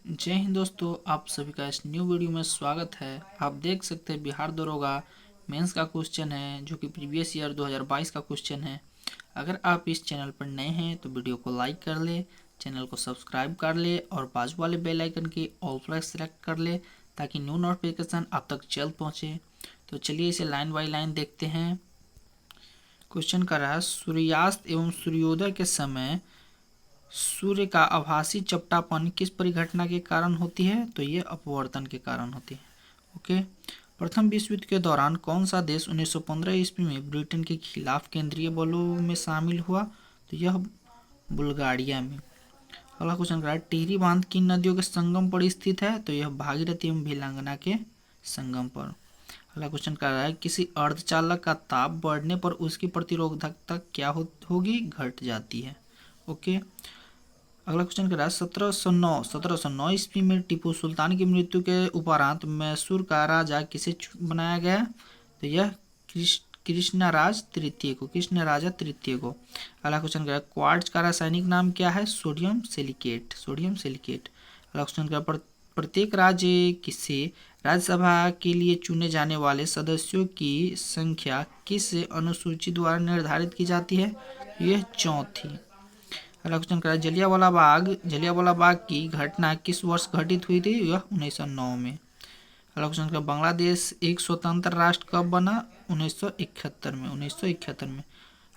जय हिंद दोस्तों, आप सभी का इस न्यू वीडियो में स्वागत है। आप देख सकते हैं बिहार दरोगा मेंस का क्वेश्चन है जो कि प्रीवियस ईयर 2022 का क्वेश्चन है। अगर आप इस चैनल पर नए हैं तो वीडियो को लाइक कर ले, चैनल को सब्सक्राइब कर ले और बाजू वाले बेल आइकन की ऑल पर सेलेक्ट कर ले ताकि न्यू नोटिफिकेशन आप तक जल्द पहुँचे। तो चलिए इसे लाइन बाई लाइन देखते हैं। क्वेश्चन कर रहा है, सूर्यास्त एवं सूर्योदय के समय सूर्य का आभासी चपटापन किस परिघटना के कारण होती है? तो ये अपवर्तन के कारण होती है। ओके। प्रथम विश्व युद्ध के दौरान कौन सा देश 1915 ईस्वी में ब्रिटेन के खिलाफ केंद्रीय बलों में शामिल हुआ? तो यह बुल्गारिया में। अगला क्वेश्चन कर रहा है, टिहरी बांध किन नदियों के संगम पर स्थित है? तो यह भागीरथी एवं भिलंगना के संगम पर। अगला क्वेश्चन कर रहा है, किसी अर्धचालक का ताप बढ़ने पर उसकी प्रतिरोधकता क्या होगी? घट जाती है। ओके। अगला क्वेश्चन कर रहा है, 1709 ईस्वी में टीपू सुल्तान की मृत्यु के उपरांत मैसूर का राजा किसे बनाया गया? तो यह कृष्णराज तृतीय को। अगला क्वेश्चन कर रहा है, क्वार्ट्ज का रासायनिक नाम क्या है? Sodium silicate. अगला क्वेश्चन कर रहा है, प्रत्येक राज्य से राज्यसभा के लिए चुने जाने वाले सदस्यों की संख्या किस अनुसूची द्वारा निर्धारित की जाती है? यह चौथी। अगला क्वेश्चन करा, जलियांवाला बाग की घटना किस वर्ष घटित हुई थी? यह 1909 में। अगला क्वेश्चन करा, बांग्लादेश एक स्वतंत्र राष्ट्र कब बना? 1971 में। अगला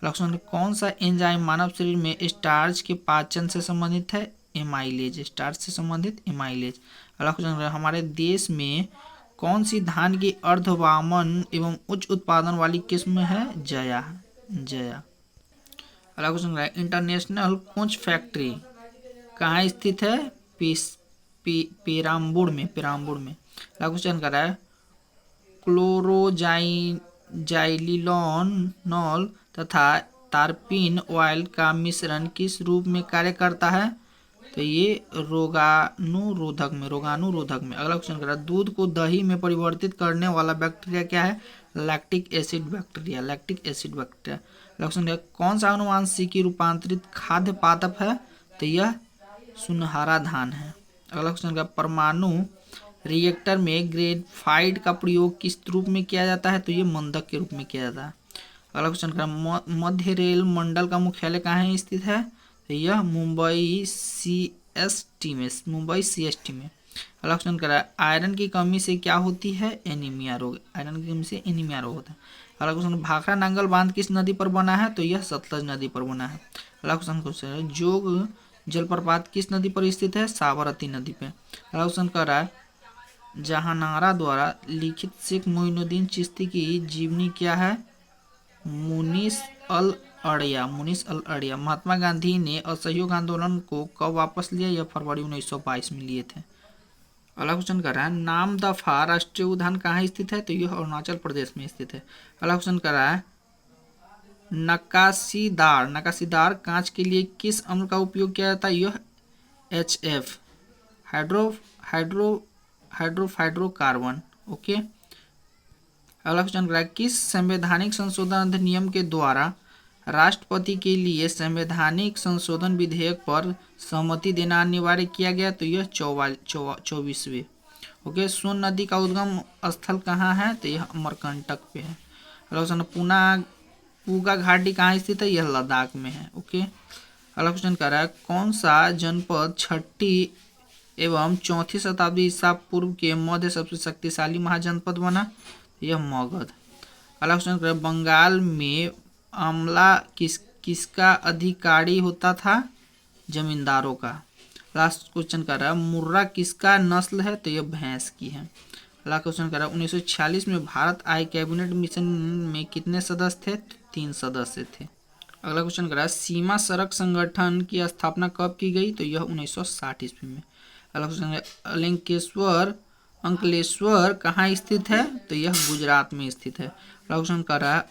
क्वेश्चन, कौन सा एंजाइम मानव शरीर में स्टार्च के पाचन से संबंधित है? एमाइलेज। अगला क्वेश्चन, हमारे देश में कौन सी धान की अर्धवामन एवं उच्च उत्पादन वाली किस्म है? जया। अगला क्वेश्चन है, इंटरनेशनल कोच फैक्ट्री कहाँ स्थित है? पेराम्बूर में। अगला क्वेश्चन कर रहा है, क्लोरोजाइलिनॉल तथा तारपीन ऑयल का मिश्रण किस रूप में कार्य करता है? तो ये रोगाणुरोधक में। अगला क्वेश्चन कर रहा है, दूध को दही में परिवर्तित करने वाला बैक्टीरिया क्या है? Lactic acid bacteria. क्वेश्चन है, कौन सा अनुवांशिकी रूपांतरित खाद्य पादप है? तो यह सुनहरा धान है। अगला क्वेश्चन का, परमाणु रिएक्टर में ग्रेफाइट का प्रयोग किस रूप में किया जाता है? तो ये मंदक के रूप में किया जाता है। अगला क्वेश्चन का, मध्य रेल मंडल का मुख्यालय कहाँ स्थित है? तो यह मुंबई सीएसटी में। अगला क्वेश्चन करा, आयरन की कमी से क्या होती है? एनीमिया रोग होता है। अगला क्वेश्चन, भाखड़ा नांगल बांध किस नदी पर बना है? तो यह सतलज नदी पर बना है। अगला क्वेश्चन, जोग जलप्रपात किस नदी पर स्थित है? साबरमती नदी पे। अगला क्वेश्चन कर रहा है, जहानारा द्वारा लिखित शेख मोइनुद्दीन चिश्ती की जीवनी क्या है? मुनीस अल अड़िया। महात्मा गांधी ने असहयोग आंदोलन को कब वापस लिया? यह फरवरी 1922 में लिए थे। अगला क्वेश्चन कर रहा है, नामदफा राष्ट्रीय उद्यान कहाँ स्थित है? तो यह अरुणाचल प्रदेश में स्थित है। अगला क्वेश्चन कर रहा है, नकासीदार कांच के लिए किस अम्ल का उपयोग किया जाता है? यह HF हाइड्रोकार्बन। ओके। अगला क्वेश्चन कर रहा है, किस संवैधानिक संशोधन अधिनियम के द्वारा राष्ट्रपति के लिए संवैधानिक संशोधन विधेयक पर सहमति देना अनिवार्य किया गया? तो यह 24वें। ओके। सोन नदी का उद्गम स्थल कहाँ है? तो यह अमरकंटक पे है। अगला क्वेश्चन, पूगा घाटी कहाँ स्थित है? यह लद्दाख में है। ओके। अगला क्वेश्चन कर रहा है, कौन सा जनपद 6ठी एवं 4वीं शताब्दी ईसा पूर्व के मध्य सबसे शक्तिशाली महाजनपद बना? यह मगध। अगला क्वेश्चन कर रहा है, बंगाल में आमला किसका अधिकारी होता था? जमींदारों का। लास्ट क्वेश्चन कर रहा है, मुर्रा किसका नस्ल है? तो यह भैंस की है। अगला क्वेश्चन कर रहा है, 1946 में भारत आए कैबिनेट मिशन में कितने सदस्य थे? 3 सदस्य थे। अगला क्वेश्चन कर रहा है, सीमा सड़क संगठन की स्थापना कब की गई? तो यह 1960 ईस्वी में। अगला क्वेश्चन है, अंकलेश्वर कहाँ स्थित है? तो यह गुजरात में स्थित है। अगला क्वेश्चन कर रहा है,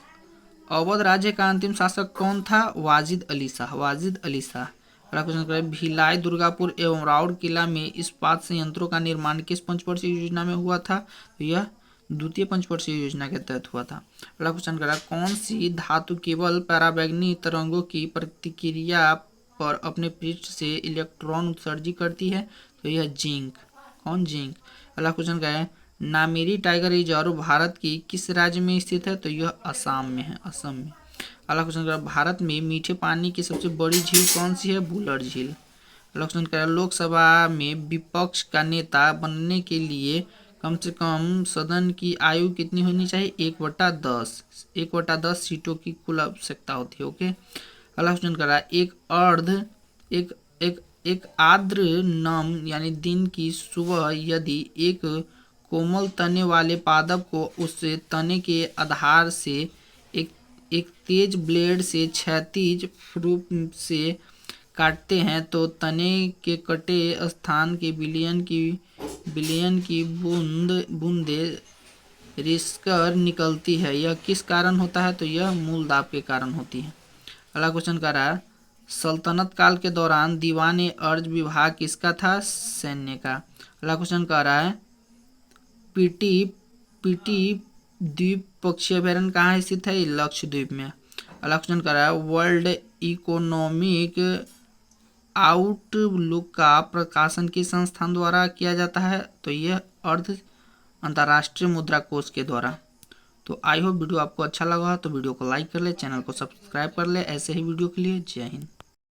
अवध राज्य का अंतिम शासक कौन था? वाजिद अली शाह। अगला क्वेश्चन कर रहा है, भिलाई, दुर्गापुर एवं राउरकेला में इस्पात संयंत्रों का निर्माण किस पंचवर्षीय योजना में हुआ था? तो यह द्वितीय पंचवर्षीय योजना के तहत हुआ था। अगला क्वेश्चन कर रहा है, कौन सी धातु केवल पराबैंगनी तरंगों की प्रतिक्रिया पर अपने पृष्ठ से इलेक्ट्रॉन उत्सर्जित करती है? तो यह जिंक। कौन? जिंक। अगला क्वेश्चन क्या है? नामेरी टाइगर रिजर्व भारत की किस राज्य में स्थित है? तो यह असम में है, असम में। अगला क्वेश्चन क्या है? भारत में मीठे पानी की सबसे बड़ी झील कौन सी है? बुलर झील। अगला क्वेश्चन क्या है? लोकसभा में विपक्ष का नेता बनने के लिए कम से कम सदन की आयु कितनी होनी चाहिए? 1/10। 1/10 सीटों की कुल आवश्यकता होती है। ओके। अगला क्वेश्चन कर रहा है एक एक एक आर्द्र नम यानी दिन की सुबह यदि एक कोमल तने वाले पादप को उससे तने के आधार से एक तेज ब्लेड से क्षैतिज रूप से काटते हैं तो तने के कटे स्थान के बिलियन की बूंदे रिसकर निकलती है। यह किस कारण होता है? तो यह मूल दाब के कारण होती है। अगला क्वेश्चन कर रहा है सल्तनत काल के दौरान दीवान अर्ज विभाग किसका था? सैन्य का। अगला क्वेश्चन कर रहा है पीटी द्वीप पक्षी अभ्यारण्य कहाँ स्थित है? लक्षद्वीप में। अगला क्वेश्चन कर रहा है वर्ल्ड इकोनॉमिक आउटलुक का प्रकाशन किस संस्थान द्वारा किया जाता है? तो यह अंतर्राष्ट्रीय मुद्रा कोष के द्वारा। तो आई होप वीडियो आपको अच्छा लगा तो वीडियो को लाइक कर ले, चैनल को सब्सक्राइब कर ले ऐसे ही वीडियो के लिए। जय हिंद।